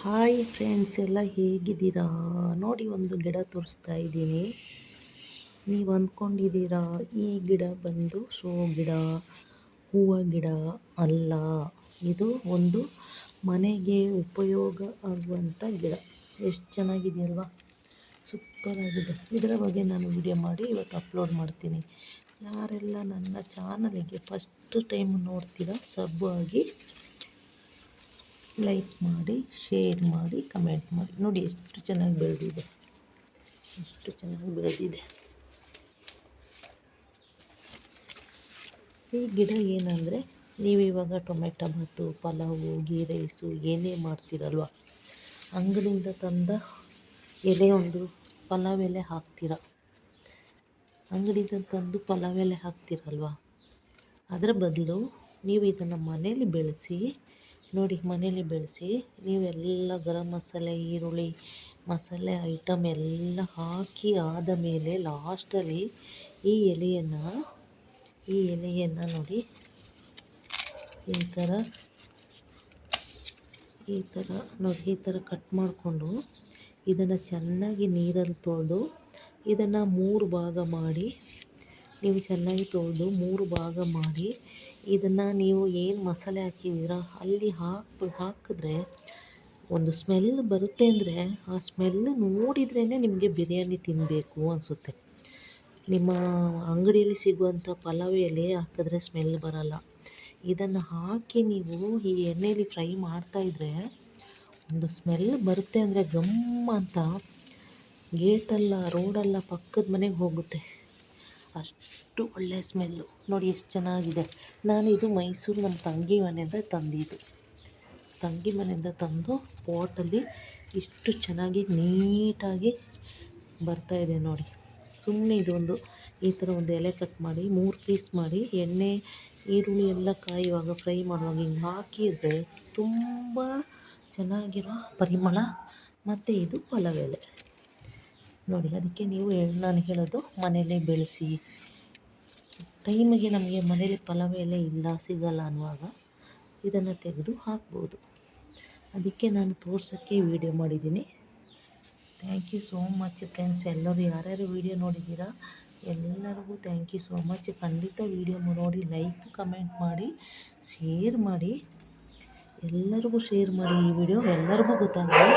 Hi friends, ಎಲ್ಲ ಹೇಗಿದ್ದೀರಾ? ನೋಡಿ, ಒಂದು ಗಿಡ ತೋರಿಸ್ತಾ ಇದ್ದೀನಿ. ನೀವು ಅಂದ್ಕೊಂಡಿದ್ದೀರಾ ಈ ಗಿಡ ಬಂದು ಶೋ ಗಿಡ, ಹೂವು ಗಿಡ ಅಲ್ಲ. ಇದು ಒಂದು ಮನೆಗೆ ಉಪಯೋಗ ಆಗುವಂಥ ಗಿಡ. ಎಷ್ಟು ಚೆನ್ನಾಗಿದೆಯಲ್ವಾ? ಸೂಪರ್ ಆಗಿದೆ. ಇದರ ಬಗ್ಗೆ ನಾನು ವಿಡಿಯೋ ಮಾಡಿ ಇವತ್ತು ಅಪ್ಲೋಡ್ ಮಾಡ್ತೀನಿ. ಯಾರೆಲ್ಲ ನನ್ನ ಚಾನಲಿಗೆ ಫಸ್ಟ್ ಟೈಮ್ ನೋಡ್ತೀರಾ, ಸಬ್ ಆಗಿ ಲೈಕ್ ಮಾಡಿ, ಶೇರ್ ಮಾಡಿ, ಕಮೆಂಟ್ ಮಾಡಿ. ನೋಡಿ ಎಷ್ಟು ಚೆನ್ನಾಗಿ ಬೆಳೆದಿದೆ, ಎಷ್ಟು ಚೆನ್ನಾಗಿ ಬೆಳೆದಿದೆ. ಈ ಗಿಡ ಏನಂದರೆ, ನೀವಿವಾಗ ಟೊಮೆಟೊ ಬಾತು, ಪಲಾವು, ಗೀ ರೈಸು ಏನೇ ಮಾಡ್ತೀರಲ್ವ, ಅಂಗಡಿಯಿಂದ ತಂದ ಎಲೆ ಒಂದು ಪಲಾವ್ ಎಲೆ ಹಾಕ್ತೀರ, ಅಂಗಡಿಯಿಂದ ತಂದು ಪಲಾವ್ ಎಲೆ ಹಾಕ್ತೀರಲ್ವ, ಅದರ ಬದಲು ನೀವು ಇದನ್ನು ಮನೇಲಿ ಬೆಳೆಸಿ. ನೋಡಿ, ಮನೇಲಿ ಬೆಳೆಸಿ ನೀವೆಲ್ಲ ಗರಂ ಮಸಾಲೆ, ಈರುಳ್ಳಿ, ಮಸಾಲೆ ಐಟಮ್ ಎಲ್ಲ ಹಾಕಿ ಆದ ಮೇಲೆ ಲಾಸ್ಟಲ್ಲಿ ಈ ಎಲೆಯನ್ನು ನೋಡಿ ಈ ಥರ ನೋಡಿ, ಈ ಥರ ಕಟ್ ಮಾಡಿಕೊಂಡು ಇದನ್ನು ಚೆನ್ನಾಗಿ ನೀರಲ್ಲಿ ತೊಳೆದು ಇದನ್ನು 3 ಭಾಗ ಮಾಡಿ, ನೀವು ಚೆನ್ನಾಗಿ ತೊಳೆದು 3 ಭಾಗ ಮಾಡಿ ಇದನ್ನು ನೀವು ಏನು ಮಸಾಲೆ ಹಾಕಿದ್ದೀರಾ ಅಲ್ಲಿ ಹಾಕಿದ್ರೆ ಒಂದು ಸ್ಮೆಲ್ ಬರುತ್ತೆ. ಅಂದರೆ ಆ ಸ್ಮೆಲ್ ನೋಡಿದ್ರೇ ನಿಮಗೆ ಬಿರಿಯಾನಿ ತಿನ್ನಬೇಕು ಅನಿಸುತ್ತೆ. ನಿಮ್ಮ ಅಂಗಡಿಯಲ್ಲಿ ಸಿಗುವಂಥ ಪಲಾವ್ ಎಲೆ ಹಾಕಿದ್ರೆ ಸ್ಮೆಲ್ ಬರಲ್ಲ. ಇದನ್ನು ಹಾಕಿ ನೀವು ಈ ಎಣ್ಣೆಯಲ್ಲಿ ಫ್ರೈ ಮಾಡ್ತಾಯಿದ್ರೆ ಒಂದು ಸ್ಮೆಲ್ ಬರುತ್ತೆ. ಅಂದರೆ ಗಮ್ ಅಂತ ಗೇಟಲ್ಲ, ರೋಡಲ್ಲ, ಪಕ್ಕದ ಮನೆಗೆ ಹೋಗುತ್ತೆ, ಅಷ್ಟು ಒಳ್ಳೆಯ ಸ್ಮೆಲ್ಲು. ನೋಡಿ ಎಷ್ಟು ಚೆನ್ನಾಗಿದೆ. ನಾನು ಇದು ಮೈಸೂರು ನಮ್ಮ ತಂಗಿ ಮನೆಯಿಂದ ತಂದು ಪಾಟಲ್ಲಿ ಇಷ್ಟು ಚೆನ್ನಾಗಿ ನೀಟಾಗಿ ಬರ್ತಾಯಿದೆ ನೋಡಿ. ಸುಮ್ಮನೆ ಇದೊಂದು ಈ ಥರ ಒಂದು ಎಲೆ ಕಟ್ ಮಾಡಿ 3 ಪೀಸ್ ಮಾಡಿ ಎಣ್ಣೆ, ಈರುಳ್ಳಿ ಎಲ್ಲ ಕಾಯುವಾಗ, ಫ್ರೈ ಮಾಡುವಾಗ ಹಿಂಗೆ ಹಾಕಿದರೆ ತುಂಬ ಚೆನ್ನಾಗಿರೋ ಪರಿಮಳ. ಮತ್ತು ಇದು ಪಲಾವ್ ಎಲೆ ನೋಡಿ. ಅದಕ್ಕೆ ನೀವು ನಾನು ಹೇಳೋದು ಮನೆಯಲ್ಲೇ ಬೆಳೆಸಿ. ಟೈಮಿಗೆ ನಮಗೆ ಮನೇಲಿ ಪಲಾವ್ ಎಲೆ ಇಲ್ಲ, ಸಿಗಲ್ಲ ಅನ್ನುವಾಗ ಇದನ್ನು ತೆಗೆದು ಹಾಕ್ಬೋದು. ಅದಕ್ಕೆ ನಾನು ತೋರ್ಸೋಕ್ಕೆ ವಿಡಿಯೋ ಮಾಡಿದ್ದೀನಿ. Thank you so much friends. ಎಲ್ಲರೂ ಯಾರ್ಯಾರು ವಿಡಿಯೋ ನೋಡಿದ್ದೀರಾ ಎಲ್ಲರಿಗೂ ಥ್ಯಾಂಕ್ ಯು ಸೋ ಮಚ್. ಖಂಡಿತ ವಿಡಿಯೋ ನೋಡಿ ಲೈಕ್, ಕಮೆಂಟ್ ಮಾಡಿ, ಶೇರ್ ಮಾಡಿ. ಎಲ್ಲರಿಗೂ ಶೇರ್ ಮಾಡಿ, ಈ ವಿಡಿಯೋ ಎಲ್ಲರಿಗೂ ಗೊತ್ತಾಗಲಿ.